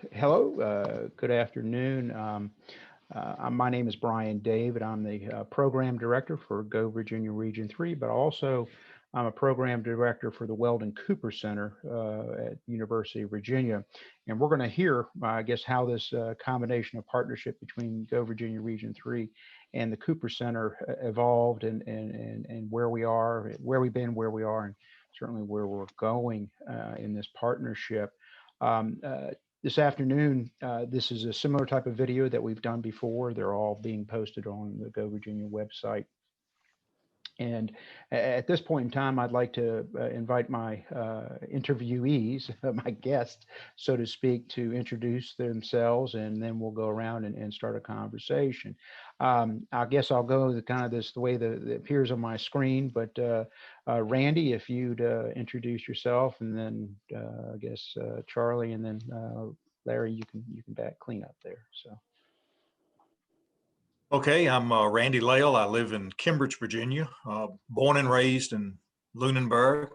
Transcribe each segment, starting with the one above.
Hello, good afternoon. My name is Bryan David. I'm the Program Director for Go Virginia Region 3, but also I'm a Program Director for the Weldon Cooper Center at University of Virginia. And we're going to hear, I guess, how this combination of partnership between Go Virginia Region 3 and the Cooper Center evolved and where we are, where we've been, where we are, and certainly where we're going in this partnership. Um, uh, this afternoon, this is a similar type of video that we've done before. They're all being posted on the Go Virginia website. And at this point in time, I'd like to invite my interviewees, my guests, so to speak, to introduce themselves, and then we'll go around and start a conversation. I guess I'll go kind of the way that it appears on my screen, but Randy, if you'd introduce yourself, and then I guess Charlie, and then Larry, you can back clean up there. So. Okay, I'm Randy Lail. I live in Cambridge, Virginia. Born and raised in Lunenburg.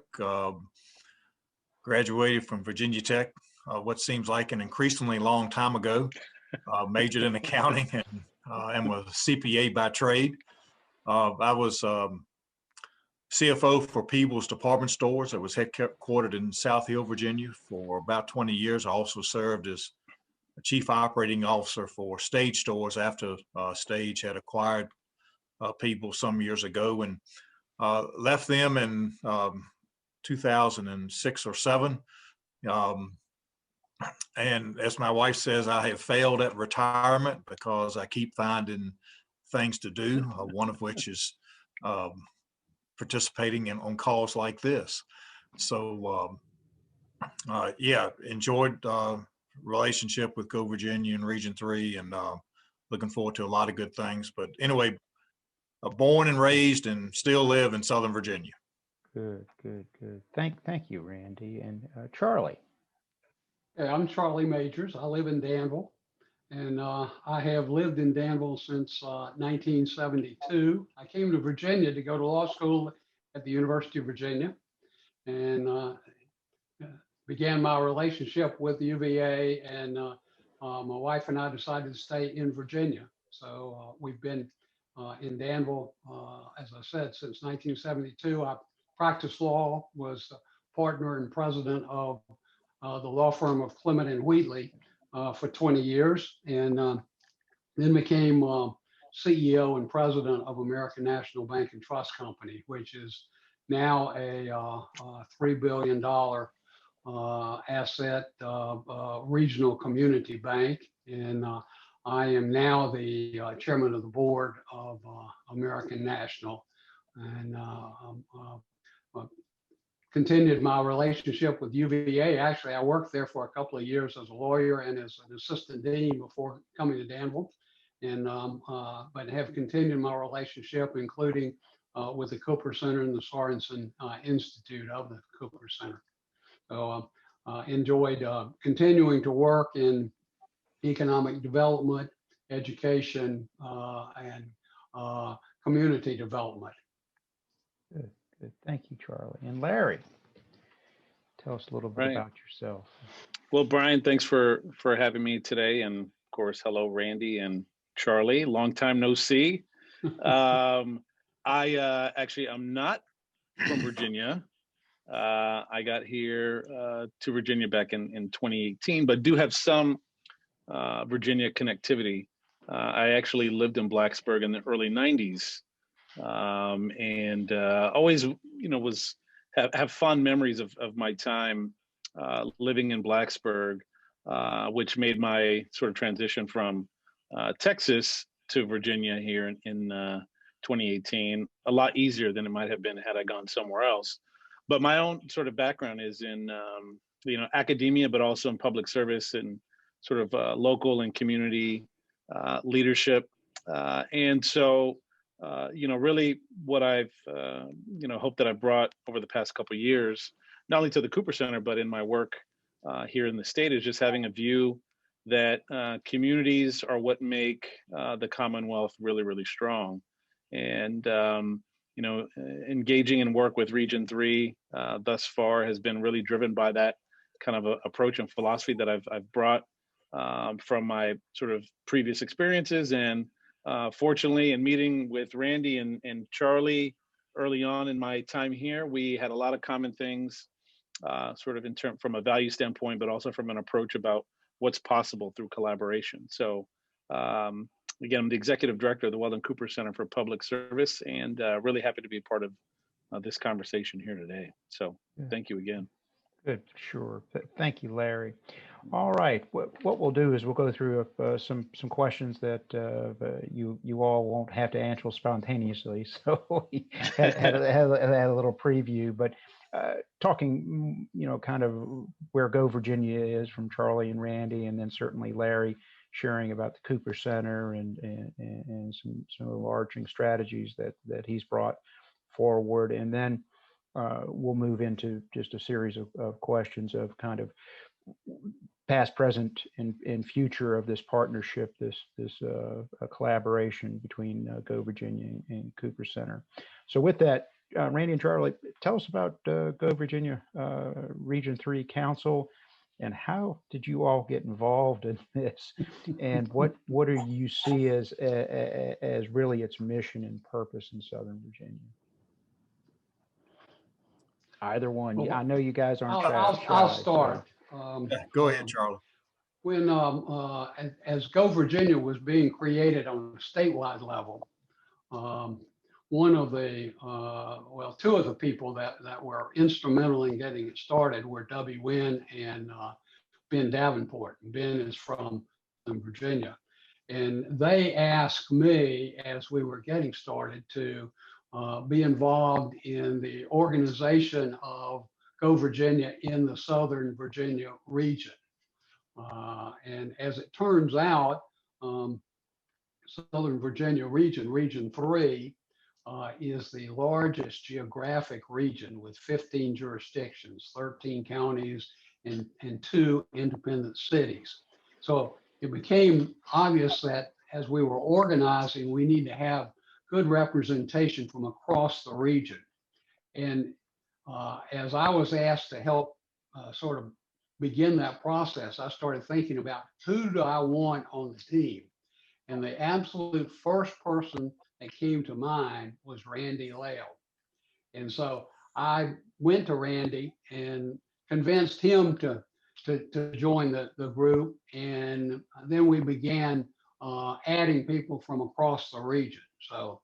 Graduated from Virginia Tech, what seems like an increasingly long time ago. Majored in accounting and am a CPA by trade. I was CFO for Peebles Department Stores. I was headquartered in South Hill, Virginia for about 20 years. I also served as Chief Operating Officer for Stage Stores after Stage had acquired people some years ago, and left them in 2006 or 7. And as my wife says, I have failed at retirement because I keep finding things to do, one of which is participating on calls like this. So yeah, enjoyed relationship with Go Virginia and Region 3, and looking forward to a lot of good things. But anyway, born and raised and still live in Southern Virginia. Good, good, good. Thank you, Randy. And Charlie. Hey, I'm Charlie Majors. I live in Danville, and I have lived in Danville since 1972. I came to Virginia to go to law school at the University of Virginia, and began my relationship with the UVA, and my wife and I decided to stay in Virginia. So we've been in Danville, as I said, since 1972. I practiced law, was partner and president of the law firm of Clement and Wheatley for 20 years, and then became CEO and president of American National Bank and Trust Company, which is now a $3 billion asset regional community bank. And I am now the chairman of the board of American National, and continued my relationship with UVA. Actually, I worked there for a couple of years as a lawyer and as an assistant dean before coming to Danville, and but have continued my relationship, including with the Cooper Center and the Sorensen Institute of the Cooper Center. So enjoyed continuing to work in economic development, education, and community development. Good, good. Thank you, Charlie. And Larry, tell us a little bit about yourself. Well, Brian, thanks for having me today. And of course, hello, Randy and Charlie. Long time no see. I actually, I'm not from Virginia. I got here to Virginia back in 2018, but do have some Virginia connectivity. I actually lived in Blacksburg in the early 90s, and always, have fond memories of my time living in Blacksburg, which made my sort of transition from Texas to Virginia here in 2018 a lot easier than it might have been had I gone somewhere else. But my own sort of background is in academia, but also in public service and sort of local and community leadership. And so, really what I've, hope that I've brought over the past couple of years, not only to the Cooper Center, but in my work here in the state, is just having a view that communities are what make the Commonwealth really, really strong. And, engaging in work with Region 3 thus far has been really driven by that kind of approach and philosophy that I've brought from my sort of previous experiences. And fortunately, in meeting with Randy and Charlie early on in my time here, we had a lot of common things, sort of in term from a value standpoint, but also from an approach about what's possible through collaboration. So again, I'm the executive director of the Weldon Cooper Center for Public Service, and really happy to be a part of this conversation here today. So thank you again. Good, sure. Thank you, Larry. All right, what we'll do is we'll go through some questions that you all won't have to answer spontaneously. So we had a little preview, but talking, kind of where Go Virginia is from Charlie and Randy, and then certainly Larry sharing about the Cooper Center and some overarching strategies that he's brought forward, and then we'll move into just a series of questions of kind of past, present, and future of this partnership, this collaboration between Go Virginia and Cooper Center. So with that, Randy and Charlie, tell us about Go Virginia Region 3 Council, and how did you all get involved in this, and what do you see as really its mission and purpose in Southern Virginia? Either one. Well, I know you guys aren't I'll start. Go ahead, Charlie. When as Go Virginia was being created on a statewide level, one of the two of the people that were instrumental in getting it started were W. Wynn and Ben Davenport. Ben is from Virginia, and they asked me as we were getting started to be involved in the organization of Go Virginia in the Southern Virginia region. And as it turns out, Southern Virginia region, Region 3, is the largest geographic region with 15 jurisdictions, 13 counties, and 2 independent cities. So it became obvious that as we were organizing, we need to have good representation from across the region. And as I was asked to help sort of begin that process, I started thinking about who do I want on the team? And the absolute first person that came to mind was Randy Lail. And so I went to Randy and convinced him to join the group. And then we began adding people from across the region. So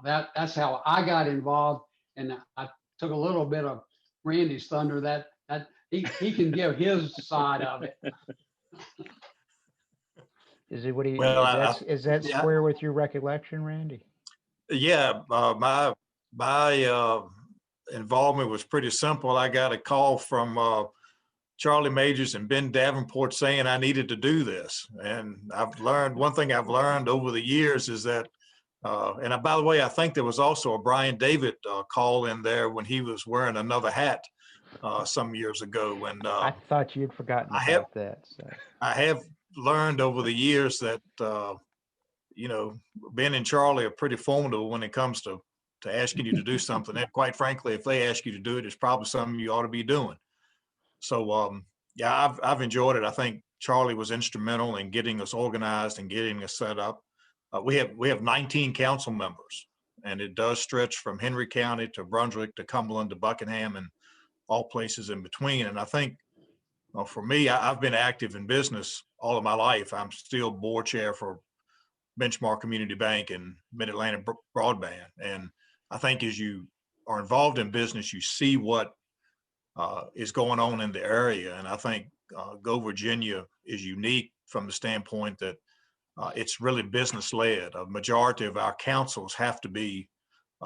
that's how I got involved. And I took a little bit of Randy's thunder that he can give his side of it. Is it what he? Well, is that yeah. square with your recollection, Randy? Yeah, my involvement was pretty simple. I got a call from Charlie Majors and Ben Davenport saying I needed to do this. And one thing I've learned over the years is that, and by the way, I think there was also a Bryan David call in there when he was wearing another hat some years ago. When I thought you'd forgotten about that. So. I have learned over the years that, Ben and Charlie are pretty formidable when it comes to asking you to do something. And quite frankly, if they ask you to do it, it's probably something you ought to be doing. So, yeah, I've enjoyed it. I think Charlie was instrumental in getting us organized and getting us set up. We have 19 council members, and it does stretch from Henry County to Brunswick to Cumberland to Buckingham and all places in between. And I think for me, I've been active in business all of my life. I'm still board chair for Benchmark Community Bank and Mid-Atlantic Broadband. And I think as you are involved in business, you see what is going on in the area. And I think Go Virginia is unique from the standpoint that it's really business led. A majority of our councils have to be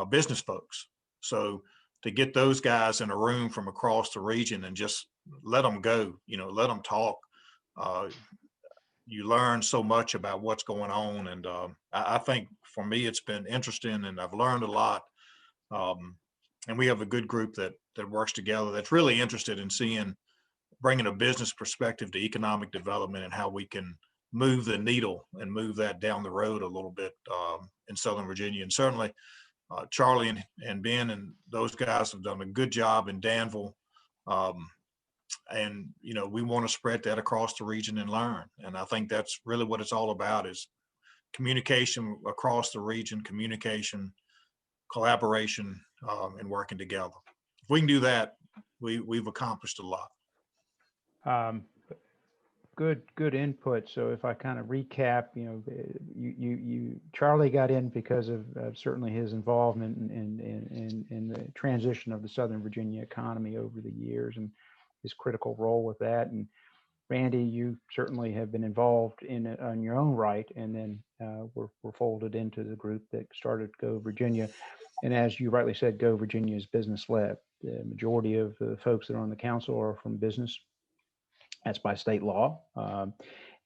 business folks. So to get those guys in a room from across the region and just let them go, let them talk, you learn so much about what's going on. And I think for me, it's been interesting and I've learned a lot. And we have a good group that works together that's really interested in bringing a business perspective to economic development and how we can move the needle and move that down the road a little bit in Southern Virginia. And certainly Charlie and Ben and those guys have done a good job in Danville. And, you know, we want to spread that across the region and learn. And I think that's really what it's all about, is communication across the region, communication, collaboration, and working together. If we can do that, we've accomplished a lot. Good input. So if I kind of recap, Charlie got in because of certainly his involvement in the transition of the Southern Virginia economy over the years and his critical role with that. And Randy, you certainly have been involved in it on your own right, and then were folded into the group that started Go Virginia. And as you rightly said, Go Virginia is business led. The majority of the folks that are on the council are from business. That's by state law.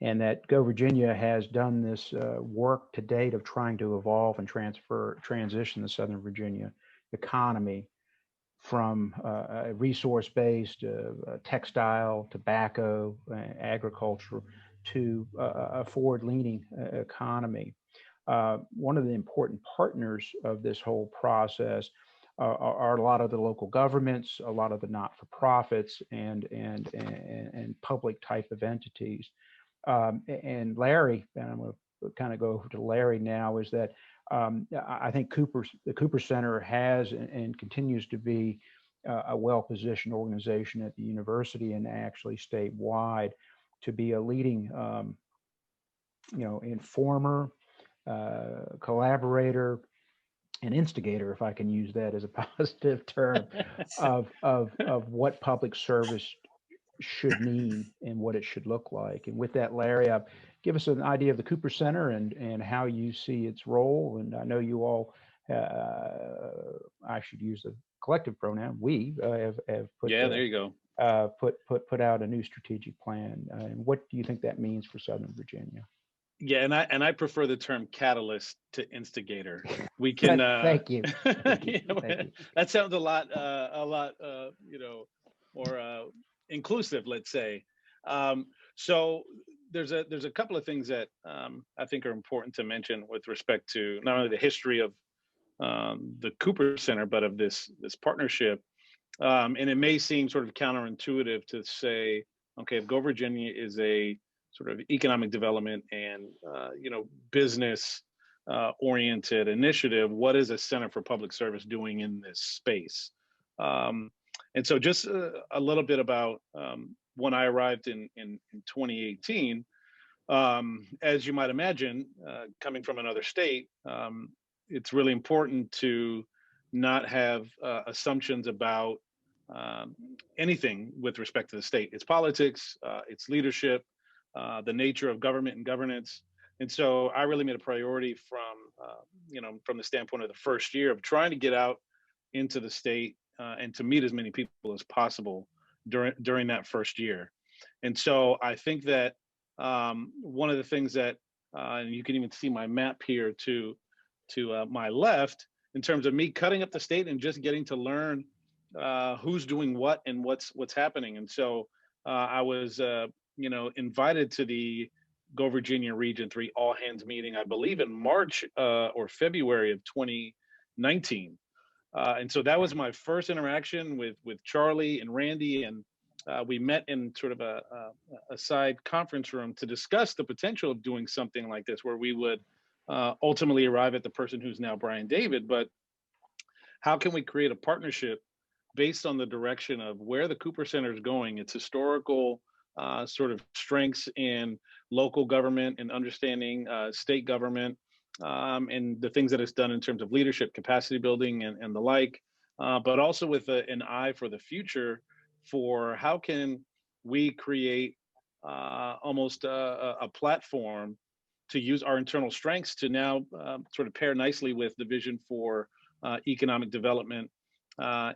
And that Go Virginia has done this work to date of trying to evolve and transition the Southern Virginia economy from a resource-based textile, tobacco, agriculture to a forward-leaning economy. One of the important partners of this whole process are a lot of the local governments, a lot of the not-for-profits, and public type of entities. And Larry, and I'm going to kind of go over to Larry now, is that I think the Cooper Center has and continues to be a well-positioned organization at the university and actually statewide to be a leading, informer, collaborator, an instigator, if I can use that as a positive term, of what public service should mean and what it should look like. And with that, Larry, give us an idea of the Cooper Center and how you see its role. And I know you all, I should use the collective pronoun, we have put, there you go. Put out a new strategic plan. And what do you think that means for Southern Virginia? Yeah, and I prefer the term catalyst to instigator. We can thank you. Thank you. That sounds a lot more inclusive, let's say. So there's a couple of things that I think are important to mention with respect to not only the history of the Cooper Center, but of this partnership. And it may seem sort of counterintuitive to say, okay, if Go Virginia is a sort of economic development and business oriented initiative, what is a Center for Public Service doing in this space? And so just a little bit about when I arrived in 2018, as you might imagine, coming from another state, it's really important to not have assumptions about anything with respect to the state, its politics, its leadership, the nature of government and governance. And so I really made a priority from the standpoint of the first year of trying to get out into the state and to meet as many people as possible during that first year. And so I think that one of the things that, and you can even see my map here to my left, in terms of me cutting up the state and just getting to learn who's doing what and what's happening. And so I was invited to the Go Virginia Region 3 all hands meeting, I believe in March or February of 2019. And so that was my first interaction with Charlie and Randy, and we met in sort of a side conference room to discuss the potential of doing something like this, where we would ultimately arrive at the person who's now Bryan David. But how can we create a partnership based on the direction of where the Cooper Center is going, its historical sort of strengths in local government and understanding state government, and the things that it's done in terms of leadership, capacity building, and the like, but also with an eye for the future, for how can we create almost a platform to use our internal strengths to now sort of pair nicely with the vision for economic development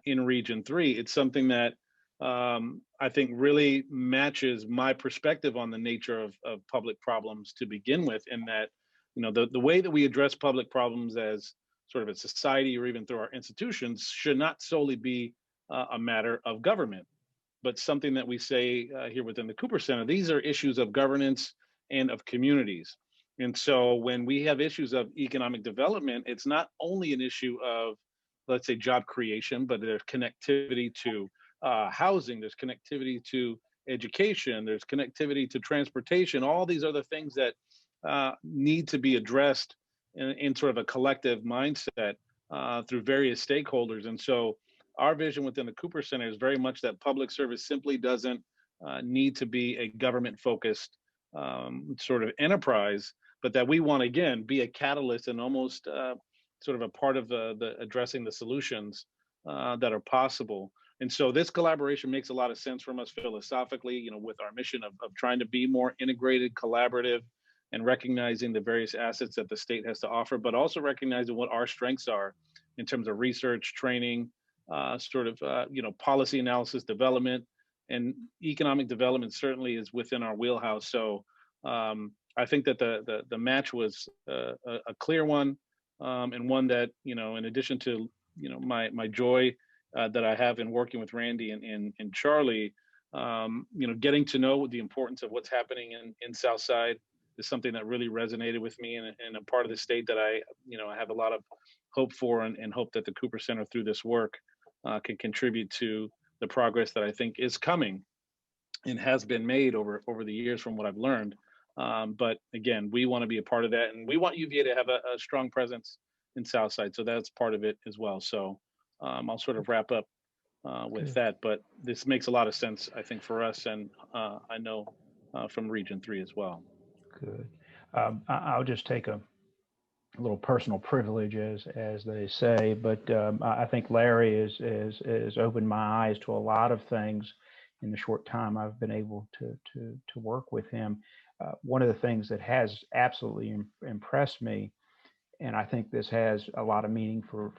in Region 3. It's something that I think really matches my perspective on the nature of public problems to begin with, in that, the way that we address public problems as sort of a society or even through our institutions should not solely be a matter of government, but something that we say here within the Cooper Center. These are issues of governance and of communities. And so when we have issues of economic development, it's not only an issue of, let's say, job creation, but there's connectivity to housing, there's connectivity to education, there's connectivity to transportation, all these other things that need to be addressed in sort of a collective mindset through various stakeholders. And so our vision within the Cooper Center is very much that public service simply doesn't need to be a government focused sort of enterprise, but that we want to, again, be a catalyst and almost sort of a part of the addressing the solutions that are possible. And so this collaboration makes a lot of sense from us philosophically, you know, with our mission of trying to be more integrated, collaborative, and recognizing the various assets that the state has to offer, but also recognizing what our strengths are in terms of research, training, you know, policy analysis, development, and economic development certainly is within our wheelhouse. So I think that the match was a clear one, and one that, you know, in addition to, you know, my joy that I have in working with Randy and Charlie, you know, getting to know the importance of what's happening in Southside is something that really resonated with me, and a part of the state that I, you know, I have a lot of hope for, and hope that the Cooper Center through this work can contribute to the progress that I think is coming and has been made over the years from what I've learned. But again, we want to be a part of that, and we want UVA to have a strong presence in Southside. So that's part of it as well. So I'll sort of wrap up with that, but this makes a lot of sense, I think, for us, and I know from Region 3 as well. Good. I'll just take a little personal privilege, as they say, but I think Larry has opened my eyes to a lot of things in the short time I've been able to work with him. One of the things that has absolutely impressed me, and I think this has a lot of meaning for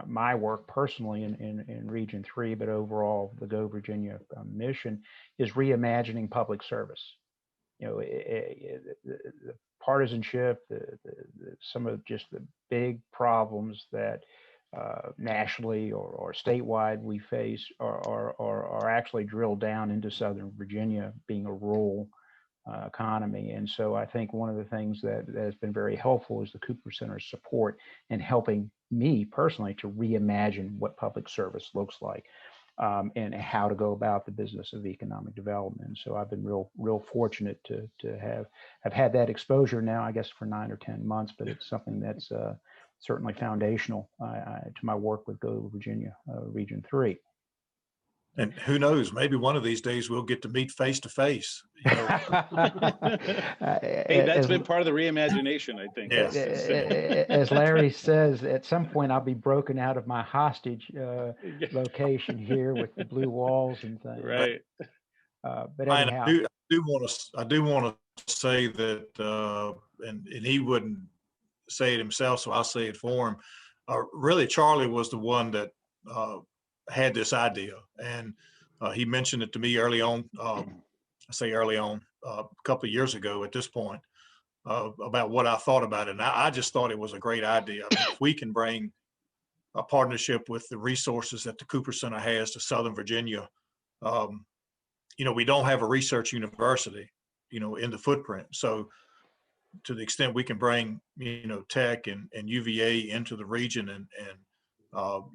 my work personally in Region 3, but overall the Go Virginia mission, is reimagining public service. You know, the partisanship, some of just the big problems that nationally or statewide we face are actually drilled down into Southern Virginia being a rural economy. And so I think one of the things that has been very helpful is the Cooper Center's support in helping me personally to reimagine what public service looks like. And how to go about the business of economic development. So I've been real fortunate to have had that exposure now, I guess, for 9 or 10 months, but it's something that's certainly foundational to my work with Go Virginia Region 3. And who knows, maybe one of these days we'll get to meet face to face. Hey, that's been part of the reimagination, I think. Yes. As Larry says, at some point I'll be broken out of my hostage location here with the blue walls and things. Right. But anyhow, I do want to say that, and he wouldn't say it himself, so I'll say it for him. Really, Charlie was the one that had this idea, and he mentioned it to me early on. I say early on, a couple of years ago at this point, about what I thought about it. And I just thought it was a great idea. I mean, if we can bring a partnership with the resources that the Cooper Center has to Southern Virginia, you know, we don't have a research university, you know, in the footprint. So to the extent we can bring, you know, tech and UVA into the region and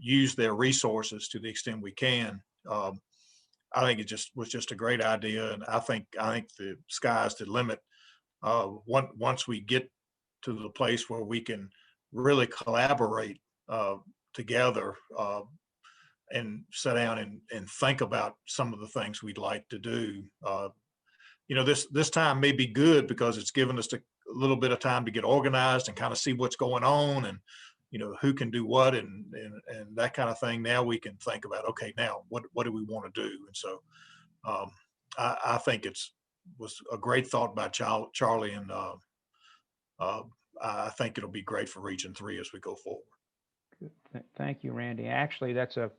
use their resources to the extent we can, I think it was just a great idea. And I think the sky's the limit. Once we get to the place where we can really collaborate together and sit down and think about some of the things we'd like to do. You know, this time may be good because it's given us a little bit of time to get organized and kind of see what's going on, and you know, who can do what and that kind of thing. Now we can think about, okay, now what do we want to do? And so I think was a great thought by Charlie, and I think it'll be great for Region 3 as we go forward. Good. Thank you, Randy. Actually, that's a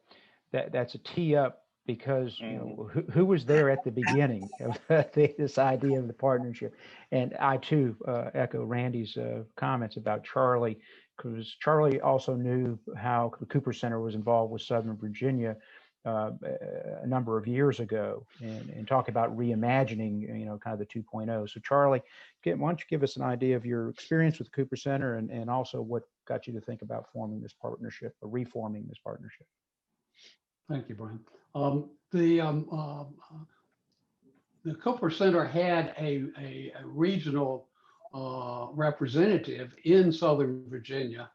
tee up, because you know, who was there at the beginning of this idea of the partnership. And I too echo Randy's comments about Charlie, because Charlie also knew how the Cooper Center was involved with Southern Virginia a number of years ago, and talk about reimagining, you know, kind of the 2.0. So Charlie, why don't you give us an idea of your experience with Cooper Center, and also what got you to think about forming this partnership or reforming this partnership? Thank you, Brian. the the Cooper Center had a regional representative in Southern Virginia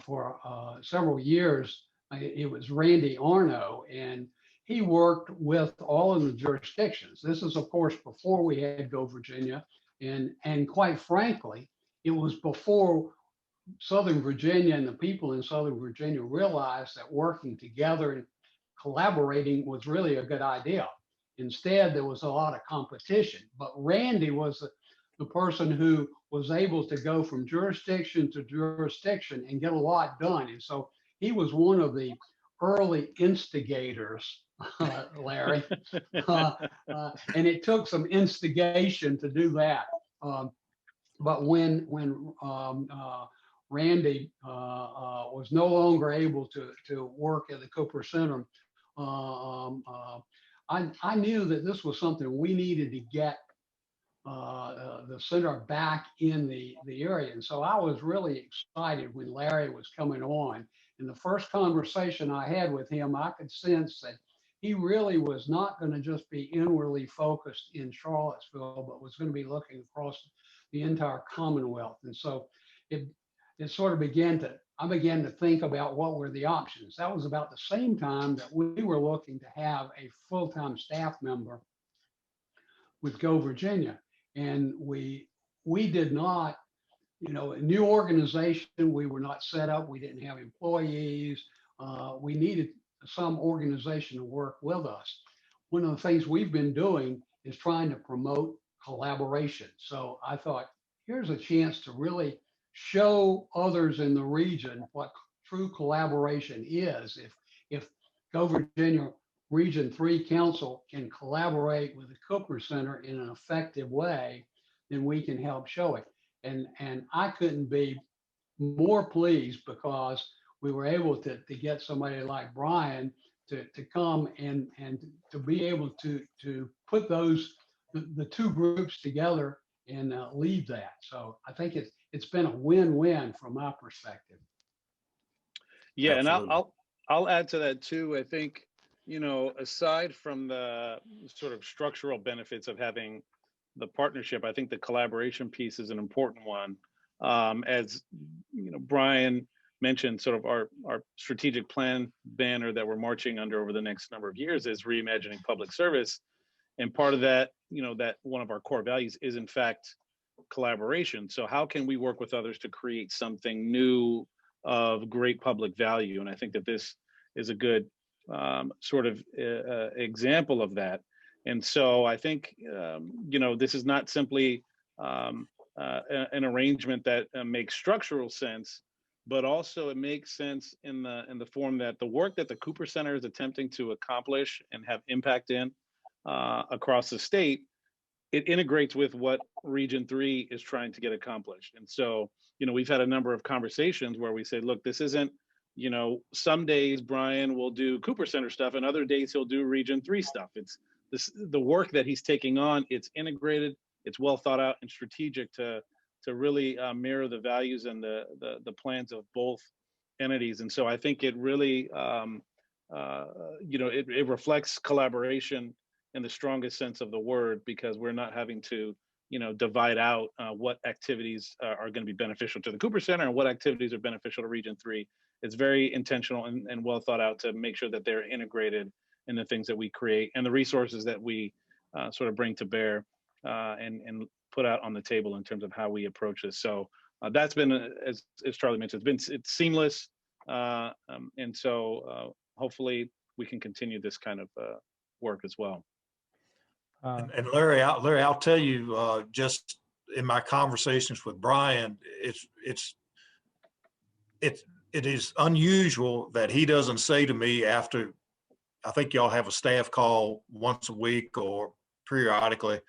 for several years. It was Randy Arno, and he worked with all of the jurisdictions. This is, of course, before we had Go Virginia, and quite frankly, it was before Southern Virginia and the people in Southern Virginia realized that working together and collaborating was really a good idea. Instead, there was a lot of competition, but Randy was the person who was able to go from jurisdiction to jurisdiction and get a lot done. And so he was one of the early instigators, Larry, and it took some instigation to do that. But when Randy was no longer able to work at the Cooper Center, I knew that this was something we needed to get the center back in the area. And so I was really excited when Larry was coming on. In the first conversation I had with him, I could sense that he really was not going to just be inwardly focused in Charlottesville, but was going to be looking across the entire Commonwealth. And so it sort of I began to think about what were the options. That was about the same time that we were looking to have a full-time staff member with Go Virginia. And we did not, a new organization, we were not set up, we didn't have employees. We needed some organization to work with us. One of the things we've been doing is trying to promote collaboration. So I thought, here's a chance to really show others in the region what true collaboration is. If Go Virginia Region 3 Council can collaborate with the Cooper Center in an effective way, then we can help show it. And I couldn't be more pleased because we were able to get somebody like Bryan to come and to be able to put the two groups together and lead that. So I think it's been a win-win from my perspective. Yeah, Absolutely. and I'll add to that too. I think, aside from the sort of structural benefits of having the partnership, I think the collaboration piece is an important one. As Bryan mentioned, sort of our strategic plan banner that we're marching under over the next number of years is reimagining public service. And part of that, that one of our core values is in fact collaboration. So how can we work with others to create something new of great public value? And I think that this is a good sort of example of that. And so I think, this is not simply an arrangement that makes structural sense, but also it makes sense in the form that the work that the Cooper Center is attempting to accomplish and have impact in across the state, it integrates with what Region 3 is trying to get accomplished. And so, we've had a number of conversations where we say, look, this isn't, some days Bryan will do Cooper Center stuff and other days he'll do Region 3 stuff. It's the work that he's taking on, it's integrated, it's well thought out and strategic to really mirror the values and the plans of both entities. And so I think it really, it reflects collaboration in the strongest sense of the word, because we're not having to, divide out what activities are going to be beneficial to the Cooper Center and what activities are beneficial to Region 3. It's very intentional and well thought out to make sure that they're integrated in the things that we create and the resources that we sort of bring to bear and put out on the table in terms of how we approach this. So that's been, as Charlie mentioned, it's seamless. And so hopefully we can continue this kind of work as well. And Larry, I'll tell you, just in my conversations with Bryan, it is unusual that he doesn't say to me after, I think y'all have a staff call once a week or periodically.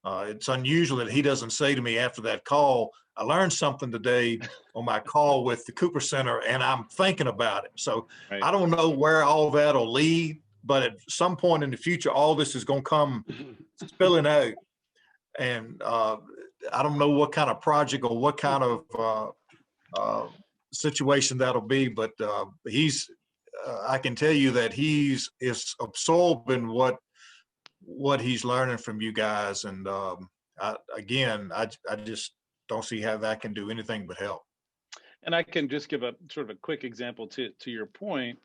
It's unusual that he doesn't say to me after that call, I learned something today on my call with the Cooper Center and I'm thinking about it. So right. I don't know where all that'll lead, but at some point in the future, all this is going to come spilling out. And I don't know what kind of project or what kind of situation that'll be, but he's I can tell you that is absorbing what he's learning from you guys. And I just don't see how that can do anything but help. And I can just give a sort of a quick example to your point.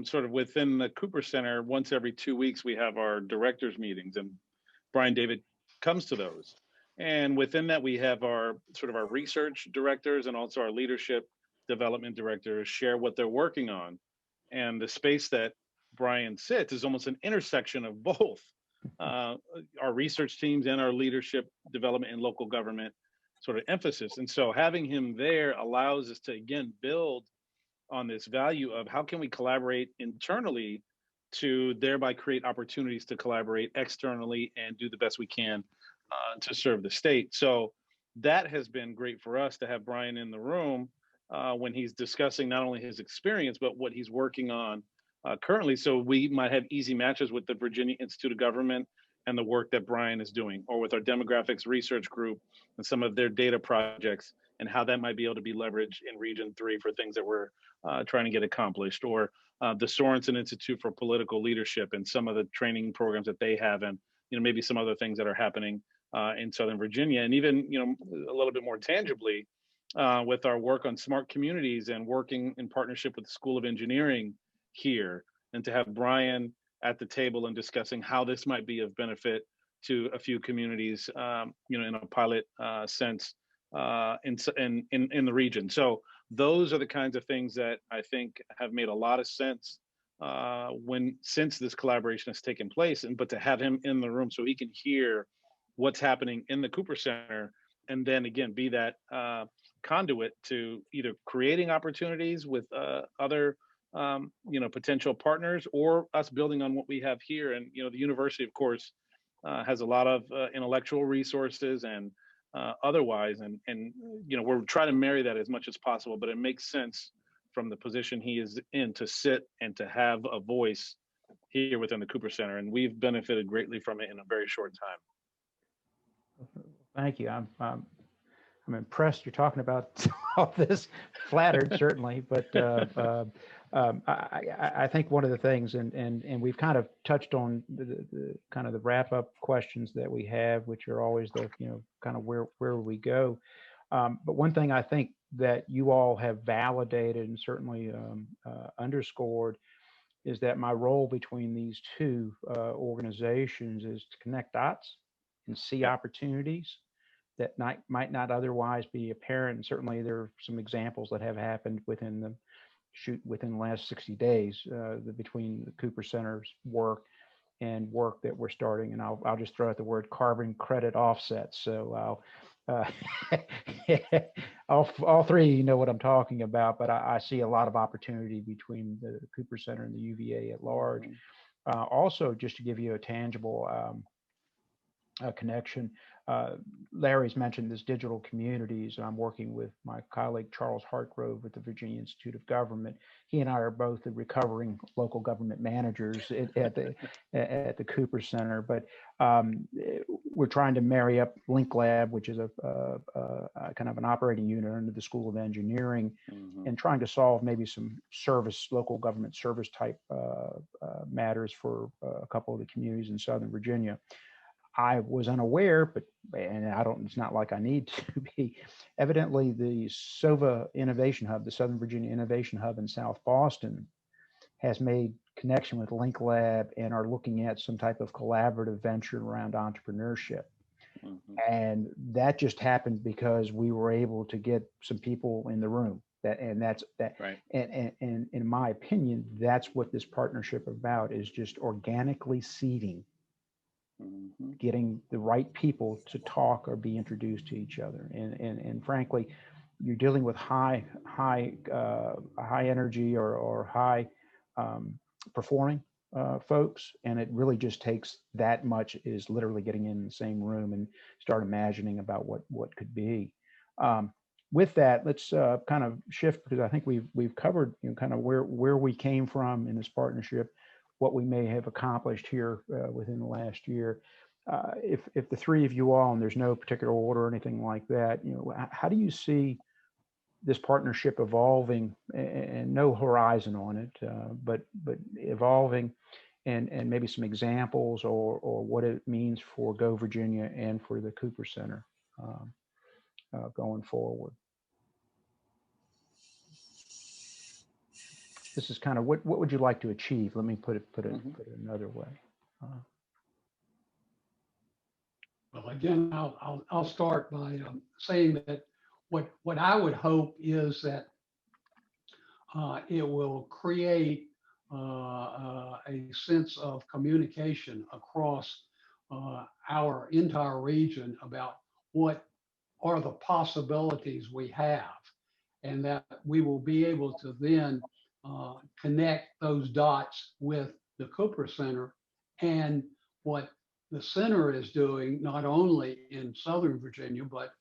Sort of within the Cooper Center, once every 2 weeks, we have our directors meetings, and Bryan David comes to those. And within that, we have our sort of our research directors and also our leadership development directors share what they're working on. And the space that Bryan sits is almost an intersection of both our research teams and our leadership development and local government sort of emphasis. And so having him there allows us to, again, build on this value of how can we collaborate internally to thereby create opportunities to collaborate externally and do the best we can to serve the state. So that has been great for us to have Bryan in the room when he's discussing not only his experience, but what he's working on currently. So we might have easy matches with the Virginia Institute of Government and the work that Bryan is doing, or with our demographics research group and some of their data projects, and how that might be able to be leveraged in Region 3 for things that we're trying to get accomplished, or the Sorensen Institute for Political Leadership and some of the training programs that they have, and maybe some other things that are happening in Southern Virginia, and even a little bit more tangibly with our work on smart communities and working in partnership with the School of Engineering here, and to have Bryan at the table and discussing how this might be of benefit to a few communities, in a pilot sense in the region. So those are the kinds of things that I think have made a lot of sense since this collaboration has taken place, but to have him in the room so he can hear what's happening in the Cooper Center, and then again be that conduit to either creating opportunities with other potential partners, or us building on what we have here. And the university, of course, has a lot of intellectual resources and otherwise, and we're trying to marry that as much as possible. But it makes sense from the position he is in to sit and to have a voice here within the Cooper Center, and we've benefited greatly from it in a very short time. Thank you. I'm impressed you're talking about all this. Flattered, certainly, but I think one of the things, and we've kind of touched on the kind of the wrap up questions that we have, which are always the kind of where we go. But one thing I think that you all have validated and certainly underscored is that my role between these two organizations is to connect dots and see opportunities that might not otherwise be apparent. And certainly there are some examples that have happened within the last 60 days between the Cooper Center's work and work that we're starting. And I'll just throw out the word carbon credit offsets. So all three know what I'm talking about, but I see a lot of opportunity between the Cooper Center and the UVA at large. Also, just to give you a tangible connection, Larry's mentioned this digital communities. I'm working with my colleague Charles Hartgrove at the Virginia Institute of Government. He and I are both the recovering local government managers at the Cooper Center, but we're trying to marry up Link Lab, which is a kind of an operating unit under the School of Engineering, and trying to solve maybe some local government service type matters for a couple of the communities in Southern Virginia. I was unaware, it's not like I need to be. Evidently, the SOVA Innovation Hub, the Southern Virginia Innovation Hub in South Boston, has made connection with Link Lab and are looking at some type of collaborative venture around entrepreneurship. And that just happened because we were able to get some people in the room. That's right. And in my opinion, that's what this partnership about is, just organically seeding. Getting the right people to talk or be introduced to each other, and frankly, you're dealing with high energy or high performing folks, and it really just takes that much, is literally getting in the same room and start imagining about what could be. With that, let's kind of shift, because I think we've covered kind of where we came from in this partnership, what we may have accomplished here within the last year. If the three of you all, and there's no particular order or anything like that, how do you see this partnership evolving, and no horizon on it, but evolving, and maybe some examples, or what it means for Go Virginia and for the Cooper Center going forward. This is kind of what would you like to achieve? Let me put it another way. Well, again, I'll start by saying that what I would hope is that it will create a sense of communication across our entire region about what are the possibilities we have, and that we will be able to then connect those dots with the Cooper Center and what the center is doing, not only in Southern Virginia, but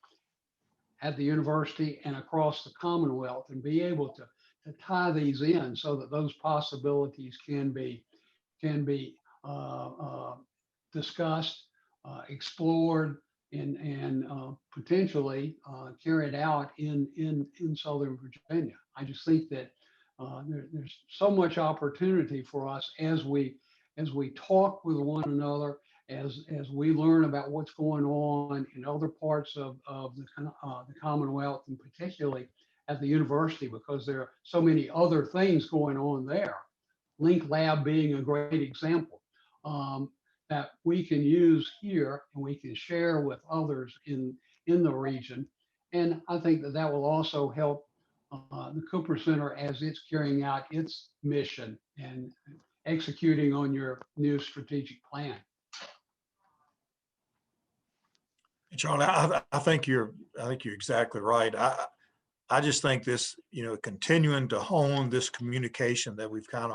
at the university and across the Commonwealth, and be able to tie these in so that those possibilities can be discussed, explored, and potentially carried out in Southern Virginia. I just think that there's so much opportunity for us as we talk with one another, as we learn about what's going on in other parts of the Commonwealth, and particularly at the university, because there are so many other things going on there. Link Lab being a great example, that we can use here and we can share with others in the region. And I think that will also help the Cooper Center as it's carrying out its mission and executing on your new strategic plan. Charlie, I think you're exactly right. I just think this, continuing to hone this communication that we've kind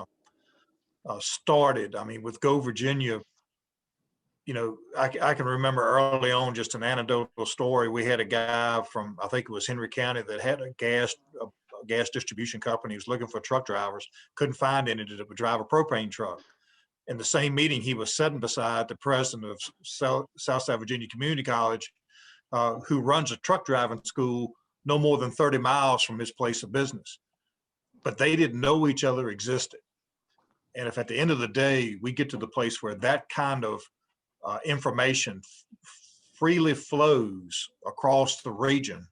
of started. I mean, with Go Virginia, I can remember early on, just an anecdotal story. We had a guy from, I think it was Henry County, that had a gas distribution company. He was looking for truck drivers, couldn't find any that would drive a propane truck. In the same meeting, he was sitting beside the president of Southside Virginia Community College, who runs a truck driving school no more than 30 miles from his place of business. But they didn't know each other existed. And if at the end of the day, we get to the place where that kind of information freely flows across the region,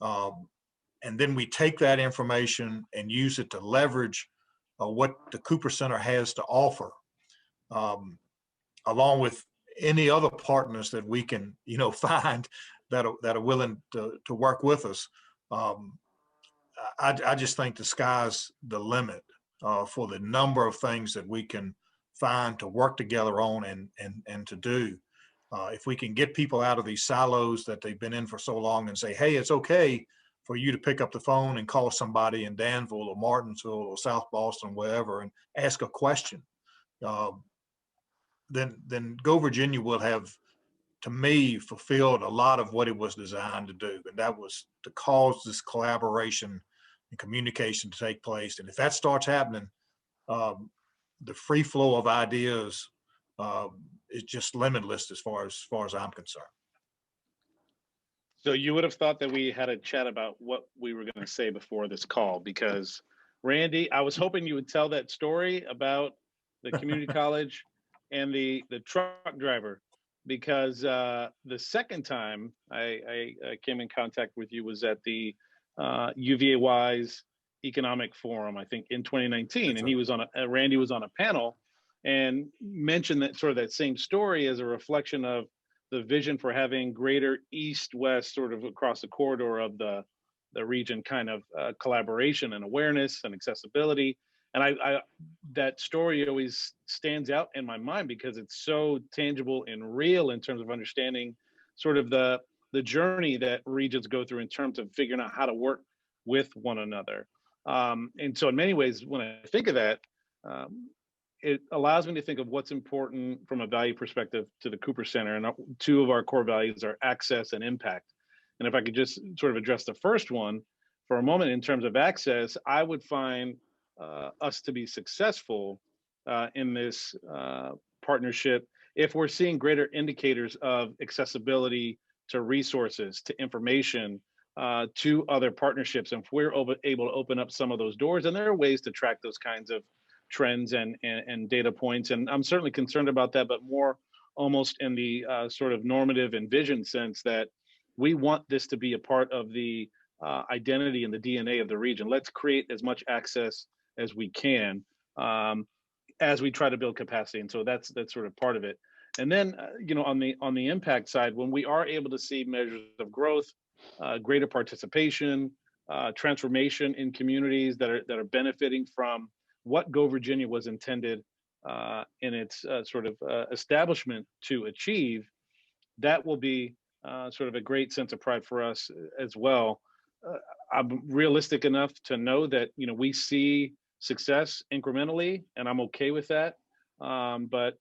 and then we take that information and use it to leverage what the Cooper Center has to offer, along with any other partners that we can, find that are willing to work with us. I just think the sky's the limit for the number of things that we can find to work together on and to do. If we can get people out of these silos that they've been in for so long and say, hey, it's okay for you to pick up the phone and call somebody in Danville or Martinsville or South Boston, wherever, and ask a question, then Go Virginia will have, to me, fulfilled a lot of what it was designed to do. And that was to cause this collaboration and communication to take place. And if that starts happening, the free flow of ideas is just limitless as far as I'm concerned. So you would have thought that we had a chat about what we were going to say before this call, because Randy, I was hoping you would tell that story about the community college and the truck driver, because the second time I came in contact with you was at the UVA-Wise Economic Forum, I think in 2019, and he was Randy was on a panel and mentioned that sort of that same story as a reflection of the vision for having greater east-west sort of across the corridor of the region kind of collaboration and awareness and accessibility. And I that story always stands out in my mind because it's so tangible and real in terms of understanding sort of the journey that regions go through in terms of figuring out how to work with one another. And so in many ways, when I think of that, it allows me to think of what's important from a value perspective to the Cooper Center. And two of our core values are access and impact. And if I could just sort of address the first one for a moment in terms of access, I would find us to be successful in this partnership if we're seeing greater indicators of accessibility to resources, to information, to other partnerships. And if we're able to open up some of those doors, and there are ways to track those kinds of trends and data points. And I'm certainly concerned about that, but more almost in the sort of normative and vision sense that we want this to be a part of the identity and the DNA of the region. Let's create as much access as we can as we try to build capacity. And so that's sort of part of it. And then, on the impact side, when we are able to see measures of growth, greater participation, transformation in communities that are benefiting from what Go Virginia was intended in its sort of establishment to achieve, that will be sort of a great sense of pride for us as well. I'm realistic enough to know that we see success incrementally, and I'm okay with that. But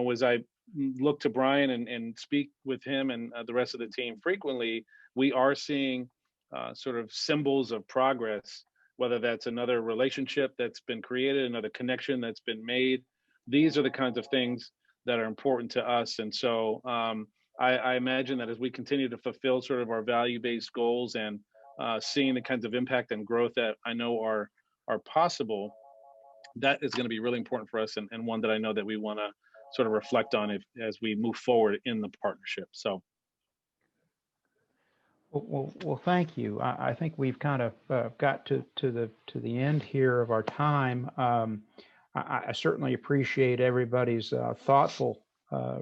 as I look to Bryan and speak with him and the rest of the team frequently, we are seeing sort of symbols of progress, whether that's another relationship that's been created, another connection that's been made. These are the kinds of things that are important to us. And so I imagine that as we continue to fulfill sort of our value-based goals and seeing the kinds of impact and growth that I know are possible, that is going to be really important for us, and one that I know that we want to sort of reflect on as we move forward in the partnership. So. Well, thank you. I think we've kind of got to the end here of our time. I certainly appreciate everybody's thoughtful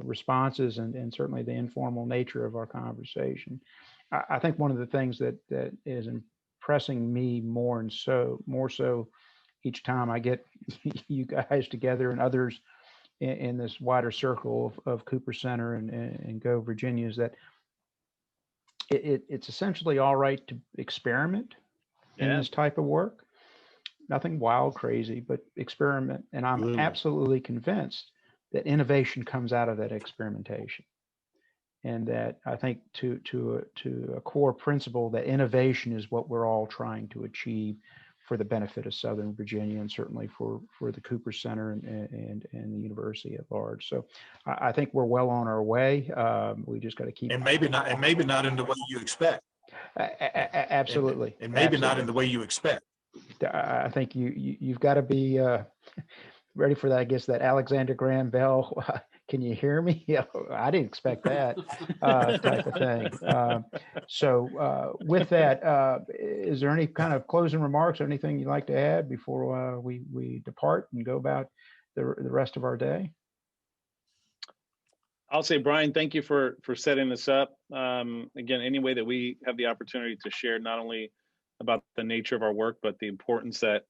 responses and certainly the informal nature of our conversation. I think one of the things that is impressing me more so each time I get you guys together and others in this wider circle of Cooper Center and Go Virginia is that it's essentially all right to experiment in this type of work. Nothing wild, crazy, but experiment. And I'm absolutely convinced that innovation comes out of that experimentation. And that I think to a core principle that innovation is what we're all trying to achieve for the benefit of Southern Virginia and certainly for the Cooper Center and the university at large. So I think we're well on our way. We just got to keep and maybe not in the way you expect. Absolutely. And maybe not in the way you expect. I think you've got to be ready for that. I guess that Alexander Graham Bell. Can you hear me? Yeah, I didn't expect that type of thing. So with that, is there any kind of closing remarks or anything you'd like to add before we depart and go about the rest of our day? I'll say, Bryan, thank you for setting this up. Again, any way that we have the opportunity to share not only about the nature of our work, but the importance that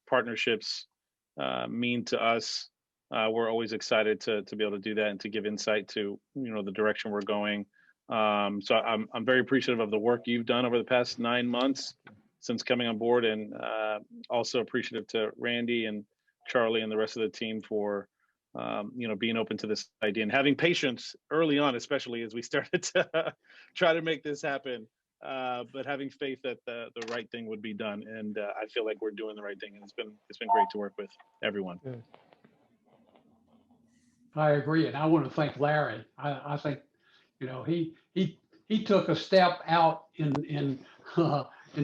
partnerships mean to us. We're always excited to be able to do that and to give insight to the direction we're going. So I'm very appreciative of the work you've done over the past 9 months since coming on board, and also appreciative to Randy and Charlie and the rest of the team for being open to this idea and having patience early on, especially as we started to try to make this happen. But having faith that the right thing would be done, and I feel like we're doing the right thing, and it's been great to work with everyone. Good. I agree, and I want to thank Larry. I think, he took a step out in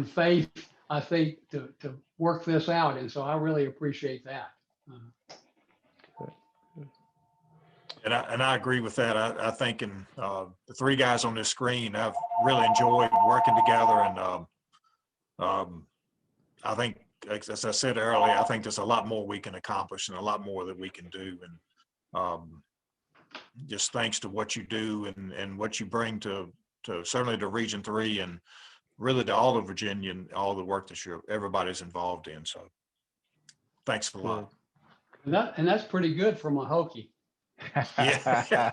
faith, I think, to work this out, and so I really appreciate that. And I agree with that. I think the three guys on this screen, I've really enjoyed working together, and I think, as I said earlier, I think there's a lot more we can accomplish and a lot more that we can do. And just thanks to what you do and what you bring to certainly to Region 3 and really to all of Virginia and all the work that everybody's involved in. So thanks a lot. And that's pretty good from a Hokie. Yeah.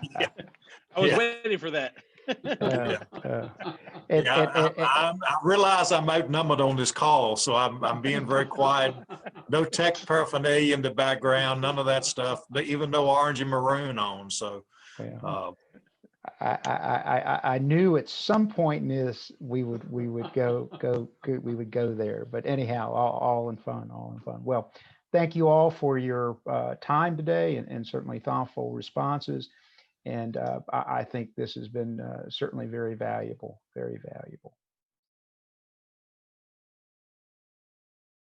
I was waiting for that. I realize I'm outnumbered on this call, so I'm being very quiet. No tech paraphernalia in the background, none of that stuff. Even no orange and maroon on. So, I knew at some point in this we would go there. But anyhow, all in fun. Well, thank you all for your time today and certainly thoughtful responses. And I think this has been certainly very valuable, very valuable.